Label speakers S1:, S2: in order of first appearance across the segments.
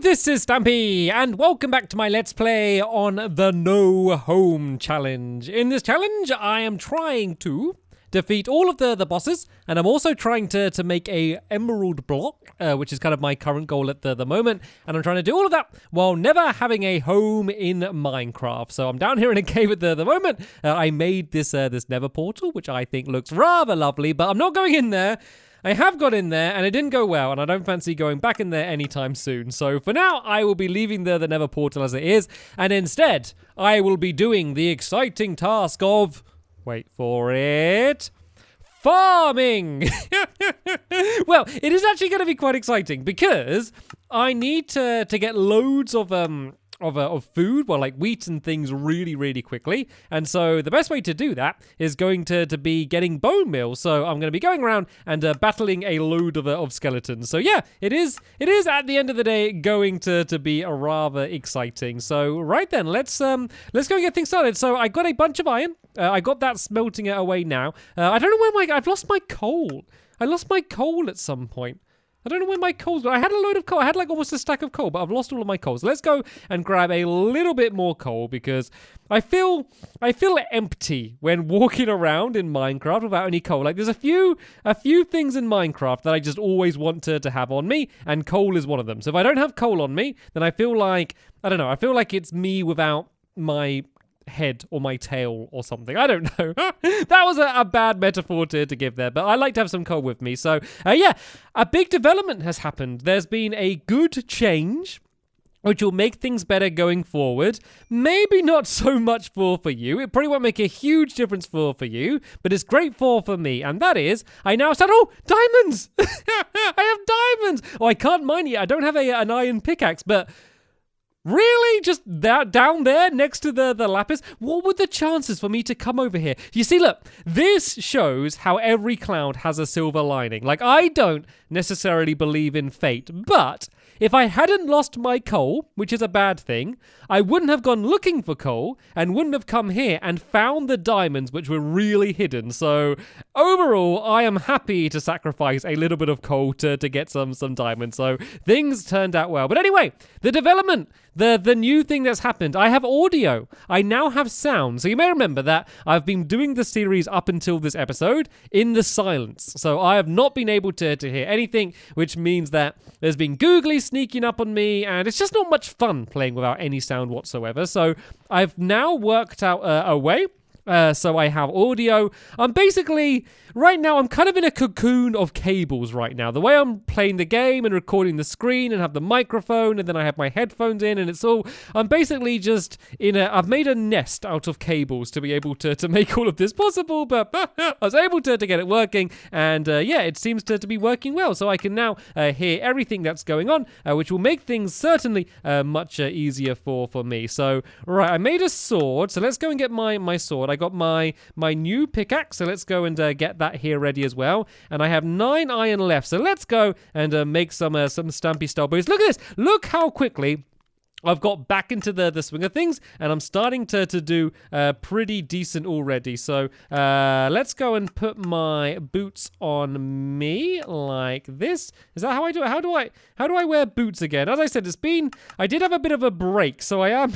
S1: this is Stampy, and welcome back to my Let's Play on the No Home Challenge. In this challenge, I am trying to defeat all of the bosses, and I'm also trying to make a emerald block, which is kind of my current goal at the moment, and I'm trying to do all of that while never having a home in Minecraft. So I'm down here in a cave at the moment. I made this nether portal, which I think looks rather lovely, but I'm not going in there. I have got in there, and it didn't go well, and I don't fancy going back in there anytime soon. So for now, I will be leaving the nether portal as it is, and instead, I will be doing the exciting task of, wait for it, farming! Well, it is actually going to be quite exciting, because I need to get loads of food, well, like wheat and things really quickly. And so the best way to do that is going to be getting bone meal. So I'm going to be going around and battling a load of skeletons. So yeah, it is at the end of the day going to be a rather exciting. So right then, let's go and get things started. So I got a bunch of iron. I got that smelting it away now. I don't know where I've lost my coal. I lost my coal at some point. I don't know where my coal's gone. I had a load of coal. I had like almost a stack of coal, but I've lost all of my coal. So let's go and grab a little bit more coal because I feel empty when walking around in Minecraft without any coal. Like there's a few things in Minecraft that I just always want to have on me, and coal is one of them. So if I don't have coal on me, then I feel like, I don't know, I feel like it's me without my head or my tail or something. I don't know. That was a bad metaphor to give there, but I like to have some coal with me. So yeah, a big development has happened. There's been a good change which will make things better going forward. Maybe not so much for you. It probably won't make a huge difference for you, but it's great for me. And that is, I now start, oh, diamonds! I have diamonds! Oh, I can't mine yet. I don't have an iron pickaxe, but really? Just that down there next to the lapis? What were the chances for me to come over here? You see, look, this shows how every cloud has a silver lining. Like, I don't necessarily believe in fate, but if I hadn't lost my coal, which is a bad thing, I wouldn't have gone looking for coal and wouldn't have come here and found the diamonds which were really hidden. So overall, I am happy to sacrifice a little bit of coal to get some diamonds. So things turned out well. But anyway, the development, the new thing that's happened, I have audio. I now have sound. So you may remember that I've been doing the series up until this episode in the silence. So I have not been able to hear anything, which means that there's been googly sneaking up on me, and it's just not much fun playing without any sound whatsoever. So I've now worked out a way. So I have audio. I'm basically, right now, I'm kind of in a cocoon of cables right now. The way I'm playing the game and recording the screen and have the microphone and then I have my headphones in and it's all, I'm basically just I've made a nest out of cables to be able to make all of this possible, but I was able to get it working, and yeah, it seems to be working well. So I can now hear everything that's going on, which will make things certainly much easier for me. So, right, I made a sword. So let's go and get my sword. I got my new pickaxe, so let's go and get that here ready as well. And I have 9 iron left, so let's go and make some Stampy style boots. Look at this! Look how quickly I've got back into the swing of things, and I'm starting to do pretty decent already. So let's go and put my boots on me like this. Is that how I do it? How do I wear boots again? As I said, I did have a bit of a break, so I am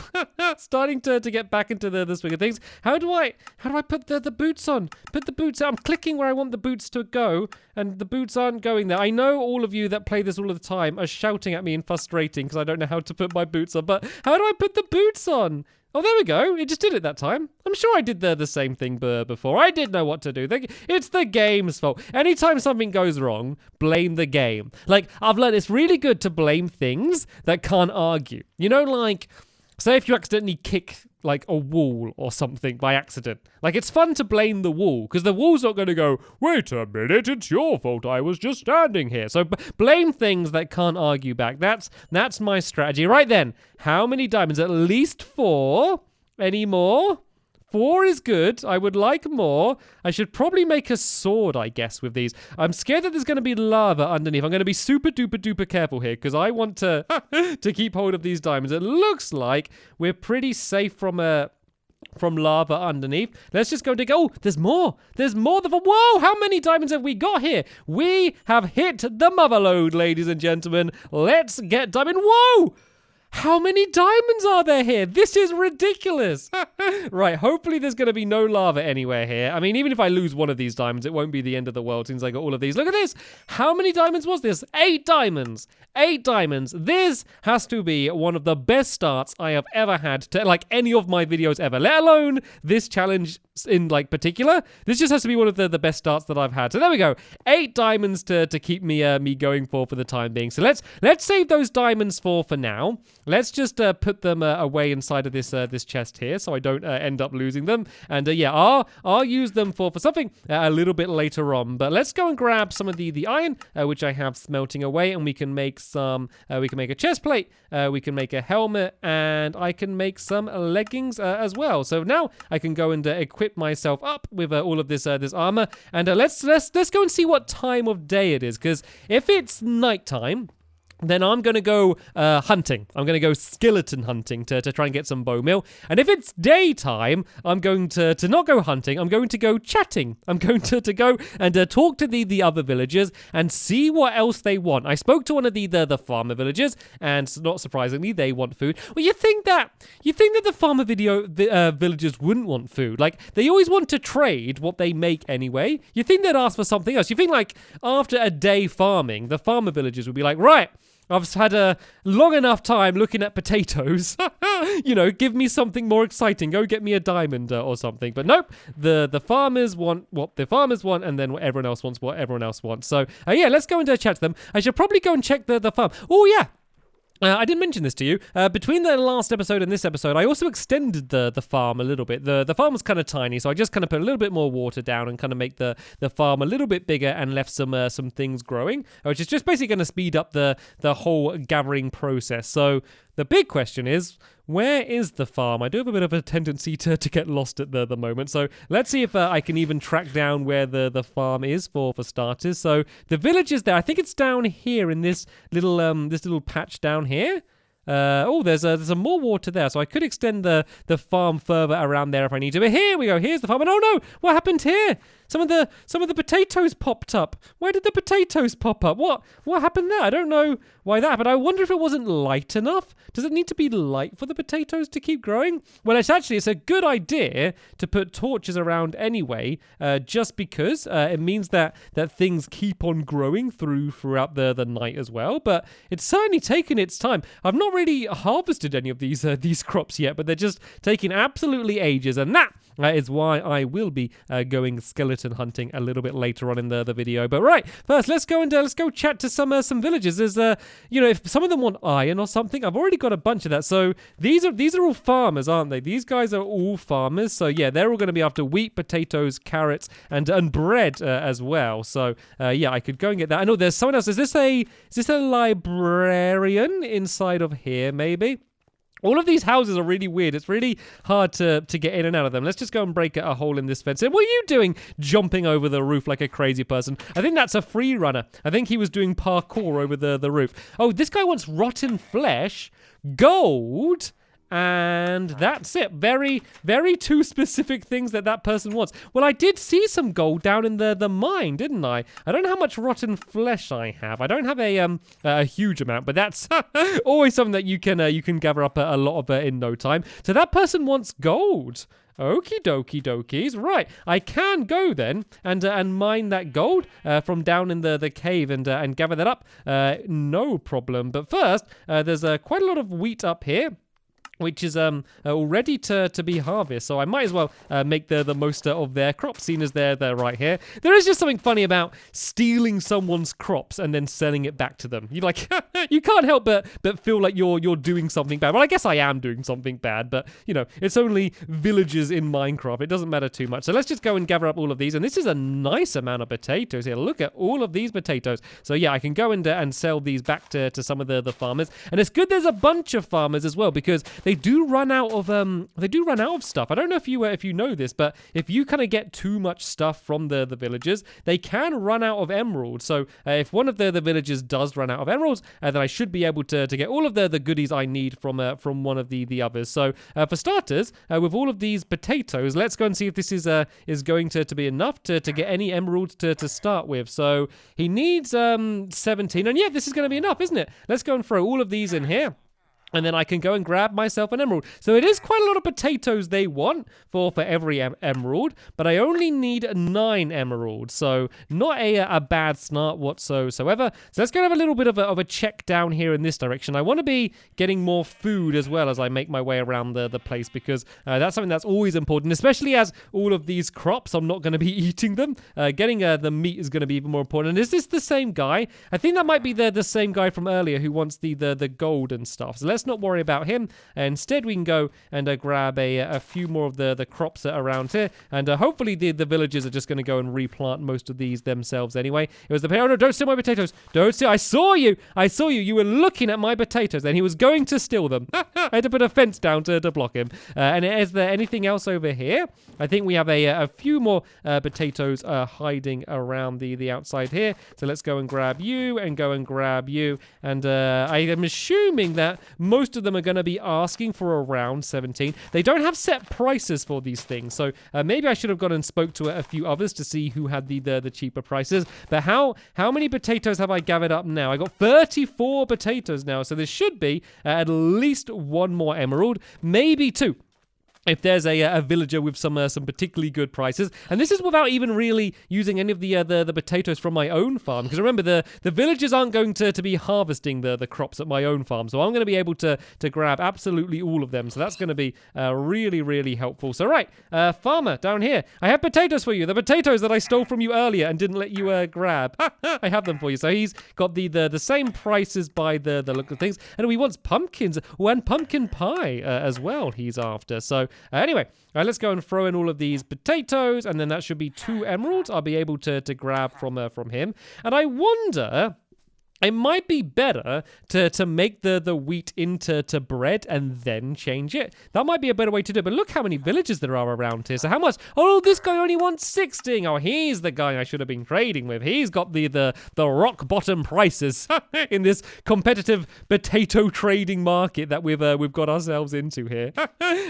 S1: starting to get back into the swing of things. How do I put the boots on? Put the boots on. I'm clicking where I want the boots to go, and the boots aren't going there. I know all of you that play this all of the time are shouting at me and frustrating because I don't know how to put my boots on, but how do I put the boots on? Oh, there we go. It just did it that time. I'm sure I did the same thing before. I did know what to do. It's the game's fault. Anytime something goes wrong, blame the game. Like, I've learned it's really good to blame things that can't argue. You know, like, say if you accidentally kick like a wall or something by accident. Like, it's fun to blame the wall because the wall's not going to go, wait a minute, it's your fault, I was just standing here. So blame things that can't argue back. That's my strategy. Right then, how many diamonds? At least 4. Any more? 4 is good. I would like more. I should probably make a sword, I guess, with these. I'm scared that there's going to be lava underneath. I'm going to be super duper duper careful here because I want to keep hold of these diamonds. It looks like we're pretty safe from a from lava underneath. Let's just go dig. Oh, there's more. There's more. Whoa, how many diamonds have we got here? We have hit the mother lode, ladies and gentlemen. Let's get diamond. Whoa! How many diamonds are there here? This is ridiculous. Right, hopefully there's going to be no lava anywhere here. I mean, even if I lose one of these diamonds, it won't be the end of the world since I got all of these. Look at this. How many diamonds was this? 8 diamonds. 8 diamonds. This has to be one of the best starts I have ever had to, like, any of my videos ever, let alone this challenge in, like, particular. This just has to be one of the best starts that I've had. So there we go. 8 diamonds to keep me going for the time being. So let's save those diamonds for now. Let's just put them away inside of this chest here, so I don't end up losing them. And yeah, I'll use them for something a little bit later on. But let's go and grab some of the iron, which I have smelting away, and we can make some. We can make a chest plate. We can make a helmet, and I can make some leggings as well. So now I can go and equip myself up with all of this armor. And let's go and see what time of day it is, because if it's nighttime, then I'm going to go hunting. I'm going to go skeleton hunting to try and get some bone meal. And if it's daytime, I'm going to not go hunting. I'm going to go chatting. I'm going to go and talk to the other villagers and see what else they want. I spoke to one of the farmer villagers, and not surprisingly, they want food. Well, you think that the farmer villagers wouldn't want food? Like, they always want to trade what they make anyway. You think they'd ask for something else? You think, like, after a day farming, the farmer villagers would be like, right, I've had a long enough time looking at potatoes. You know, give me something more exciting. Go get me a diamond or something. But nope, the farmers want what the farmers want, and then everyone else wants what everyone else wants. So yeah, let's go and chat to them. I should probably go and check the farm. Oh yeah. I didn't mention this to you. Between the last episode and this episode, I also extended the farm a little bit. The farm was kind of tiny, so I just kind of put a little bit more water down and kind of make the farm a little bit bigger and left some things growing, which is just basically going to speed up the whole gathering process. So the big question is, where is the farm? I do have a bit of a tendency to get lost at the moment. So let's see if I can even track down where the farm is for starters. So the village is there. I think it's down here in this little patch down here. There's some more water there, so I could extend the farm further around there if I need to. But here we go. Here's the farm. And oh no, what happened here? Some of the potatoes popped up. Where did the potatoes pop up? What happened there? I don't know why that, but I wonder if it wasn't light enough. Does it need to be light for the potatoes to keep growing? Well, it's a good idea to put torches around anyway, just because it means that things keep on growing throughout the night as well. But it's certainly taken its time. I've not really harvested any of these crops yet, but they're just taking absolutely ages, and that is why I will be going skeleton hunting a little bit later on in the video. But right, first let's go chat to some villagers. There's if some of them want iron or something, I've already got a bunch of that. So these are all farmers, aren't they? These guys are all farmers. So yeah, they're all going to be after wheat, potatoes, carrots, and bread as well. So yeah, I could go and get that. I know there's someone else. Is this a librarian inside of here? Maybe. All of these houses are really weird. It's really hard to get in and out of them. Let's just go and break a hole in this fence. What are you doing jumping over the roof like a crazy person? I think that's a free runner. I think he was doing parkour over the roof. Oh, this guy wants rotten flesh, gold, and that's it. Very, very two specific things that person wants. Well, I did see some gold down in the mine, didn't I? I don't know how much rotten flesh I have. I don't have a huge amount, but that's always something that you can gather up a lot of in no time. So that person wants gold. Okie dokies. Right, I can go then and mine that gold from down in the cave and gather that up. No problem. But first, there's quite a lot of wheat up here, which is all ready to be harvested. So I might as well make the most of their crops, seeing as they're right here. There is just something funny about stealing someone's crops and then selling it back to them. You you can't help but feel like you're doing something bad. Well, I guess I am doing something bad, but it's only villagers in Minecraft. It doesn't matter too much. So let's just go and gather up all of these. And this is a nice amount of potatoes here. Look at all of these potatoes. So yeah, I can go and sell these back to some of the farmers. And it's good there's a bunch of farmers as well, because they do run out of stuff. I don't know if you know this, but if you kind of get too much stuff from the villagers, they can run out of emeralds. So if one of the villagers does run out of emeralds, then I should be able to get all of the goodies I need from one of the others. So for starters, with all of these potatoes, let's go and see if this is going to be enough to get any emeralds to start with. So he needs 17, and yeah, this is going to be enough, isn't it? Let's go and throw all of these in here. And then I can go and grab myself an emerald. So it is quite a lot of potatoes they want for every emerald, but I only need 9 emeralds. So not a bad start whatsoever. So let's go and have a little bit of a check down here in this direction. I want to be getting more food as well as I make my way around the place, because that's something that's always important, especially as all of these crops, I'm not going to be eating them. Getting the meat is going to be even more important. And is this the same guy? I think that might be the same guy from earlier who wants the gold and stuff. So let's not worry about him. Instead, we can go and grab a few more of the crops that are around here, and hopefully the villagers are just going to go and replant most of these themselves anyway. It was the... Oh no, don't steal my potatoes. Don't steal. I saw you. You were looking at my potatoes, and he was going to steal them. I had to put a fence down to block him. And is there anything else over here? I think we have a few more potatoes hiding around the outside here. So let's go and grab you and go and grab you. And I am assuming that most of them are going to be asking for around 17. They don't have set prices for these things, so maybe I should have gone and spoke to a few others to see who had the cheaper prices. But how many potatoes have I gathered up now? I got 34 potatoes now, so there should be at least 1 more emerald, maybe 2. If there's a villager with some particularly good prices. And this is without even really using any of the potatoes from my own farm. Because remember, the villagers aren't going to be harvesting the crops at my own farm. So I'm going to be able to grab absolutely all of them. So that's going to be really, really helpful. So right, farmer down here, I have potatoes for you. The potatoes that I stole from you earlier and didn't let you grab. I have them for you. So he's got the same prices by the look of things. And he wants pumpkins. Oh, and pumpkin pie as well he's after. So anyway, let's go and throw in all of these potatoes, and then that should be 2 emeralds I'll be able to grab from him. And I wonder... it might be better to make the wheat into bread and then change it. That might be a better way to do it. But look how many villages there are around here. So how much? Oh, this guy only wants 16. Oh, he's the guy I should have been trading with. He's got the rock bottom prices in this competitive potato trading market that we've got ourselves into here.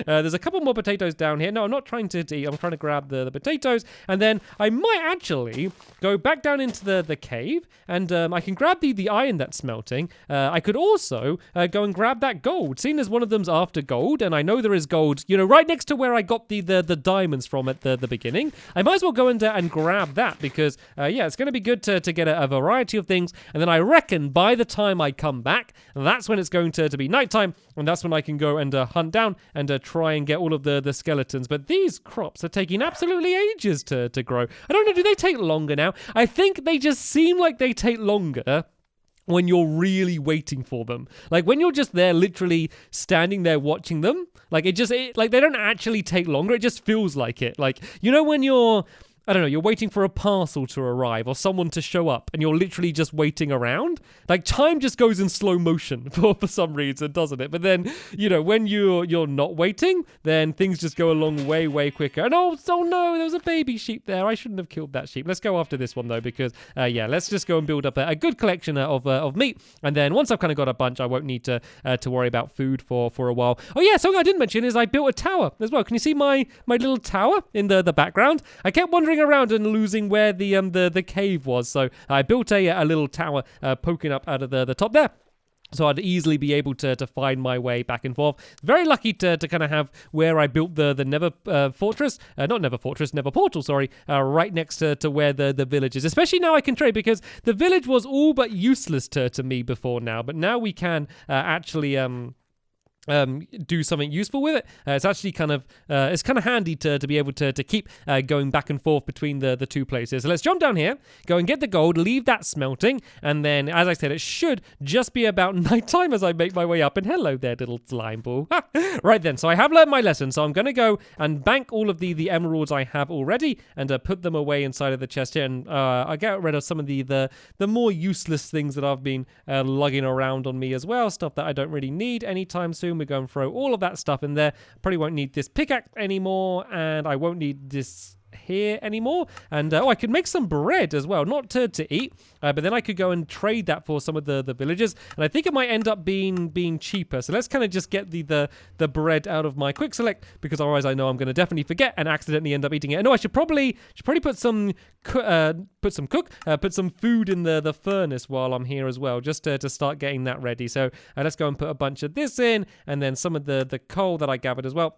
S1: There's a couple more potatoes down here. No, I'm not trying to eat. I'm trying to grab the potatoes, and then I might actually go back down into the cave, and I can grab the iron that's smelting. I could also go and grab that gold, seeing as one of them's after gold, and I know there is gold, right next to where I got the diamonds from at the beginning. I might as well go and grab that, because yeah, it's going to be good to get a variety of things, and then I reckon by the time I come back, that's when it's going to be nighttime, and that's when I can go and hunt down and try and get all of the skeletons. But these crops are taking absolutely ages to grow. I don't know, do they take longer now? I think they just seem like they take longer when you're really waiting for them. Like when you're just there literally standing there watching them, like like they don't actually take longer. It just feels like it. Like, when you're, I don't know, you're waiting for a parcel to arrive or someone to show up and you're literally just waiting around. Like time just goes in slow motion for some reason, doesn't it? But then, when you're not waiting, then things just go along way, way quicker. And oh no, there was a baby sheep there. I shouldn't have killed that sheep. Let's go after this one though, because yeah, let's just go and build up a good collection of meat. And then once I've kind of got a bunch, I won't need to worry about food for a while. Oh yeah, something I didn't mention is I built a tower as well. Can you see my little tower in the background? I kept wondering around and losing where the cave was, so I built a little tower poking up out of the top there, so I'd easily be able to find my way back and forth. Very lucky to kind of have where I built the Nether fortress, not Nether fortress, Nether portal, sorry, right next to where the village is. Especially now I can trade, because the village was all but useless to me before now, but now we can actually do something useful with it. It's actually kind of handy to be able to keep going back and forth between the two places. So let's jump down here, go and get the gold, leave that smelting, and then, as I said, it should just be about nighttime as I make my way up. And hello there, little slime ball. Right then, so I have learned my lesson, so I'm going to go and bank all of the emeralds I have already and put them away inside of the chest here, and I get rid of some of the more useless things that I've been lugging around on me as well, stuff that I don't really need anytime soon. boom. We go and throw all of that stuff in there. Probably won't need this pickaxe anymore, and I won't need this here anymore. And I could make some bread as well, not to eat, but then I could go and trade that for some of the villagers, and I think it might end up being cheaper. So let's kind of just get the bread out of my quick select, because otherwise I know I'm going to definitely forget and accidentally end up eating it. No, I should probably put some food in the furnace while I'm here as well, just to start getting that ready. So let's go and put a bunch of this in, and then some of the coal that I gathered as well.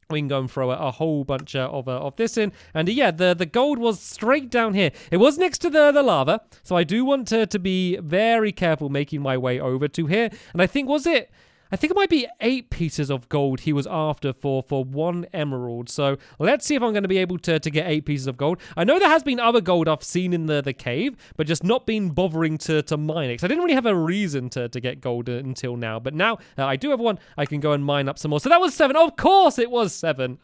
S1: We can go and throw a whole bunch of this in. And yeah, the gold was straight down here. It was next to the lava, so I do want to be very careful making my way over to here. And I think it might be 8 pieces of gold he was after for 1 emerald. So let's see if I'm going to be able to get 8 pieces of gold. I know there has been other gold I've seen in the cave, but just not been bothering to mine it. 'Cause I didn't really have a reason to get gold until now. But now I do have one. I can go and mine up some more. So that was 7. Of course it was 7.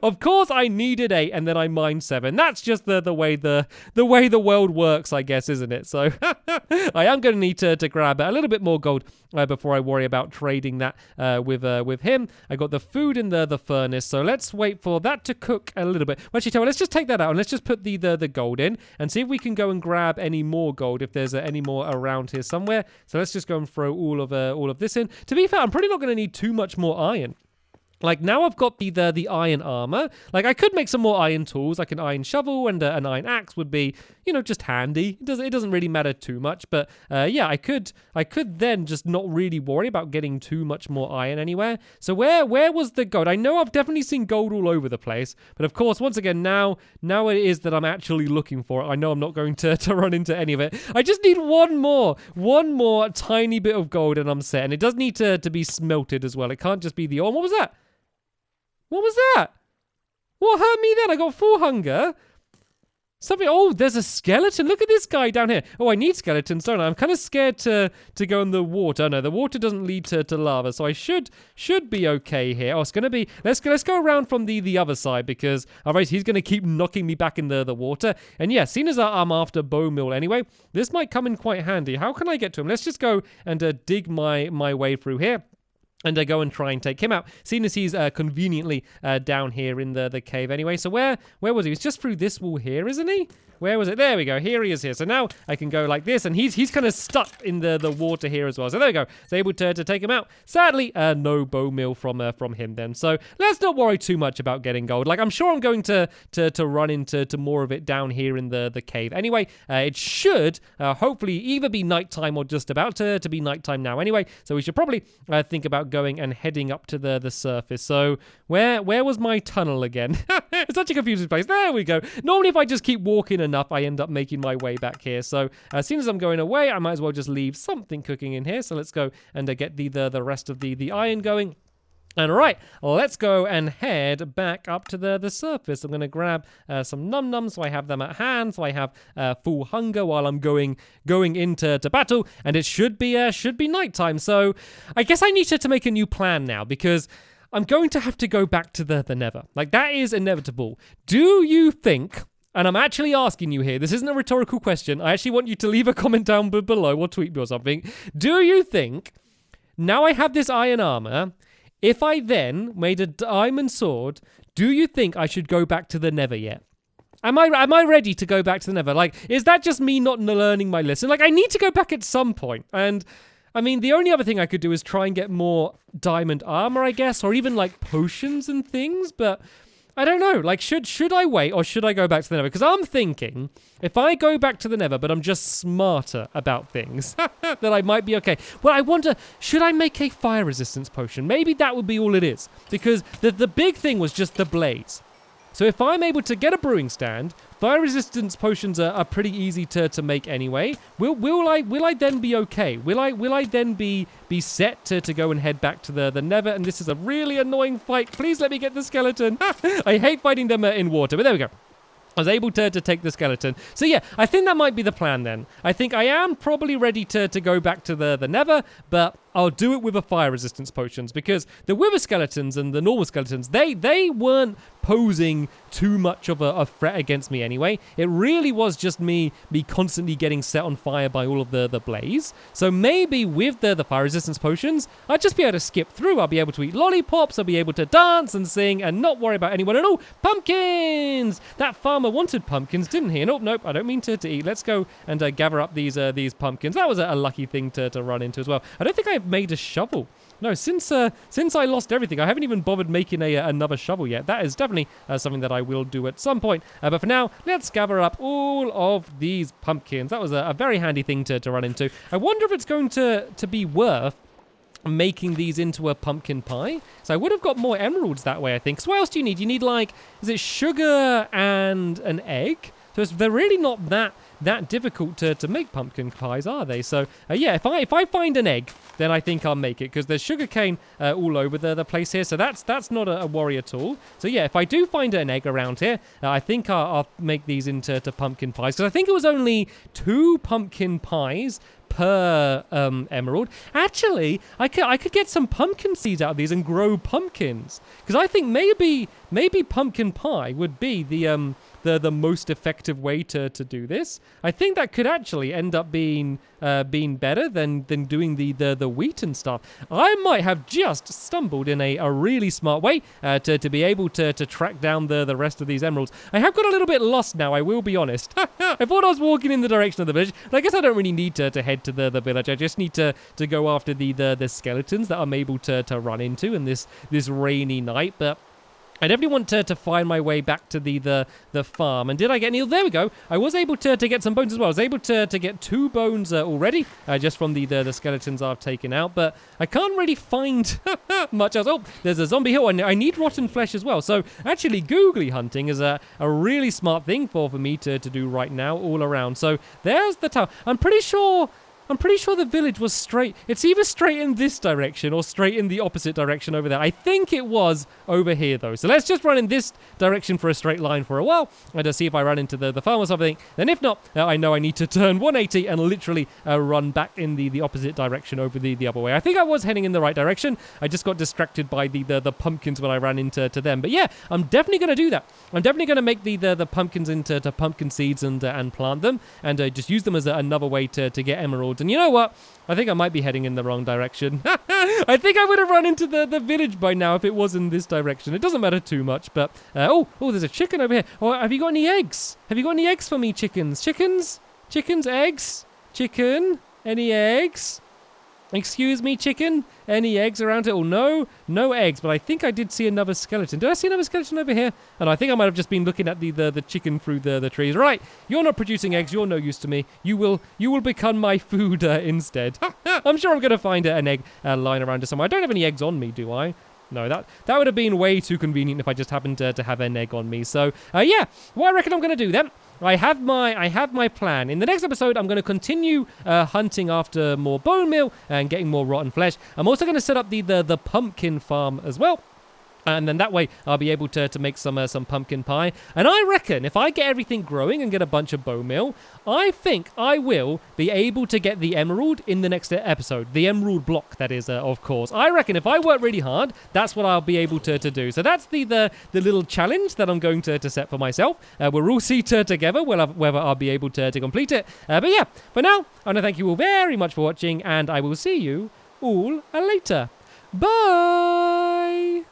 S1: Of course I needed 8 and then I mined 7. That's just the way the world works, I guess, isn't it? So I am going to need to grab a little bit more gold before I worry about trading that with him. I got the food in the furnace, so let's wait for that to cook a little bit. Well, actually, let's just take that out and let's just put the gold in and see if we can go and grab any more gold, if there's any more around here somewhere. So let's just go and throw all of this in. To be fair, I'm probably not going to need too much more iron. Like, now I've got the iron armor. Like, I could make some more iron tools, like an iron shovel and an iron axe would be, just handy. It doesn't really matter too much, but yeah, I could then just not really worry about getting too much more iron anywhere. So where was the gold? I know I've definitely seen gold all over the place, but of course, once again, now it is that I'm actually looking for it. I know I'm not going to run into any of it. I just need one more tiny bit of gold and I'm set. And it does need to be smelted as well. It can't just be the ore. What was that? What was that? What hurt me then? I got full hunger. Something. Oh, there's a skeleton. Look at this guy down here. Oh, I need skeletons, don't I? I'm kind of scared to go in the water. No, the water doesn't lead to lava, so I should be okay here. Oh, it's gonna be. Let's go around from the other side, because otherwise he's gonna keep knocking me back in the water. And yeah, seeing as I'm after bone meal anyway, this might come in quite handy. How can I get to him? Let's just go and dig my way through here. And I go and try and take him out, seeing as he's conveniently down here in the cave anyway. So where was he? He's just through this wall here, isn't he? Where was it? There we go. Here he is here. So now I can go like this, and he's kind of stuck in the water here as well. So there we go. So able to take him out. Sadly, no bone meal from him then. So let's not worry too much about getting gold. Like, I'm sure I'm going to run into more of it down here in the cave. Anyway, it should hopefully either be nighttime or just about to be nighttime now anyway. So we should probably think about going and heading up to the surface. So where was my tunnel again? It's such a confusing place. There we go. Normally if I just keep walking enough, I end up making my way back here. So as soon as I'm going away, I might as well just leave something cooking in here. So let's go and get the rest of the iron going. And right, let's go and head back up to the surface. I'm going to grab some num-nums so I have them at hand, so I have full hunger while I'm going into battle. And it should be nighttime. So I guess I need to make a new plan now, because I'm going to have to go back to the Nether. Like, that is inevitable. Do you think... And I'm actually asking you here, this isn't a rhetorical question. I actually want you to leave a comment down below or tweet me or something. Do you think, now I have this iron armor, if I then made a diamond sword, do you think I should go back to the Nether yet? Am I ready to go back to the Nether? Like, is that just me not learning my lesson? Like, I need to go back at some point. And, I mean, the only other thing I could do is try and get more diamond armor, I guess, or even, like, potions and things, but... I don't know, like, should I wait or should I go back to the Nether? Because I'm thinking, if I go back to the Nether, but I'm just smarter about things, that I might be okay. Well, I wonder, should I make a fire resistance potion? Maybe that would be all it is. Because the big thing was just the blaze. So if I'm able to get a brewing stand, fire resistance potions are pretty easy to make anyway. Will I then be okay? Will I then be set to go and head back to the Nether? And this is a really annoying fight. Please let me get the skeleton. I hate fighting them in water, but there we go. I was able to take the skeleton. So yeah, I think that might be the plan then. I think I am probably ready to go back to the Nether, but I'll do it with a fire resistance potions, because the wither skeletons and the normal skeletons, they weren't posing too much of a threat against me anyway. It really was just me constantly getting set on fire by all of the blaze. So maybe with the fire resistance potions, I'd just be able to skip through. I'll be able to eat lollipops, I'll be able to dance and sing and not worry about anyone at all. Pumpkins! That farmer wanted pumpkins, didn't he? And nope, I don't mean to eat. Let's go and gather up these pumpkins. That was a lucky thing to run into as well. I don't think I've made a shovel. No, since I lost everything, I haven't even bothered making another shovel yet. That is definitely something that I will do at some point. But for now, let's gather up all of these pumpkins. That was a very handy thing to run into. I wonder if it's going to be worth making these into a pumpkin pie. So I would have got more emeralds that way, I think. So what else do you need? You need, like, is it sugar and an egg? So they're really not that difficult to make pumpkin pies, are they? So yeah, if I find an egg, then I think I'll make it, because there's sugarcane all over the place here. So that's not a worry at all. So yeah, if I do find an egg around here, I think I'll make these into pumpkin pies, because I think it was only 2 pumpkin pies per emerald. Actually, I could get some pumpkin seeds out of these and grow pumpkins, because I think maybe pumpkin pie would be the most effective way to do this. I think that could actually end up being better than doing the wheat and stuff. I might have just stumbled in a really smart way to be able to track down the rest of these emeralds. I have got a little bit lost now, I will be honest. I thought I was walking in the direction of the village, but I guess I don't really need to head to the village. I just need to go after the skeletons that I'm able to run into in this rainy night. But I definitely want to find my way back to the farm. And did I get any? There we go. I was able to get some bones as well. I was able to get 2 bones already, just from the skeletons I've taken out. But I can't really find much else. Oh, there's a zombie hill, and I need rotten flesh as well. So actually, googly hunting is a really smart thing for me to do right now all around. So there's the town. I'm pretty sure the village was straight. It's either straight in this direction or straight in the opposite direction over there. I think it was over here, though. So let's just run in this direction for a straight line for a while and see if I run into the farm or something. Then if not, I know I need to turn 180 and literally run back in the opposite direction over the other way. I think I was heading in the right direction. I just got distracted by the pumpkins when I ran into them. But yeah, I'm definitely going to do that. I'm definitely going to make the pumpkins into pumpkin seeds and plant them and just use them as another way to get emeralds. And you know what? I think I might be heading in the wrong direction. I think I would have run into the village by now if it was in this direction. It doesn't matter too much, but... oh, there's a chicken over here. Oh, have you got any eggs? Have you got any eggs for me, chickens? Chickens? Chickens, eggs? Chicken? Any eggs? Excuse me, chicken? Any eggs around it? Oh, no eggs, but I think I did see another skeleton. Did I see another skeleton over here? And I think I might have just been looking at the chicken through the trees. Right, you're not producing eggs. You're no use to me. You will become my food instead. I'm sure I'm going to find an egg lying around somewhere. I don't have any eggs on me, do I? No, that would have been way too convenient if I just happened to have an egg on me. So, yeah, what I reckon I'm going to do then, I have my plan. In the next episode, I'm going to continue hunting after more bone meal and getting more rotten flesh. I'm also going to set up the pumpkin farm as well. And then that way I'll be able to make some pumpkin pie. And I reckon if I get everything growing and get a bunch of bone meal, I think I will be able to get the emerald in the next episode. The emerald block, that is, of course. I reckon if I work really hard, that's what I'll be able to do. So that's the little challenge that I'm going to set for myself. We'll all see together whether I'll be able to complete it. But yeah, for now, I want to thank you all very much for watching, and I will see you all later. Bye!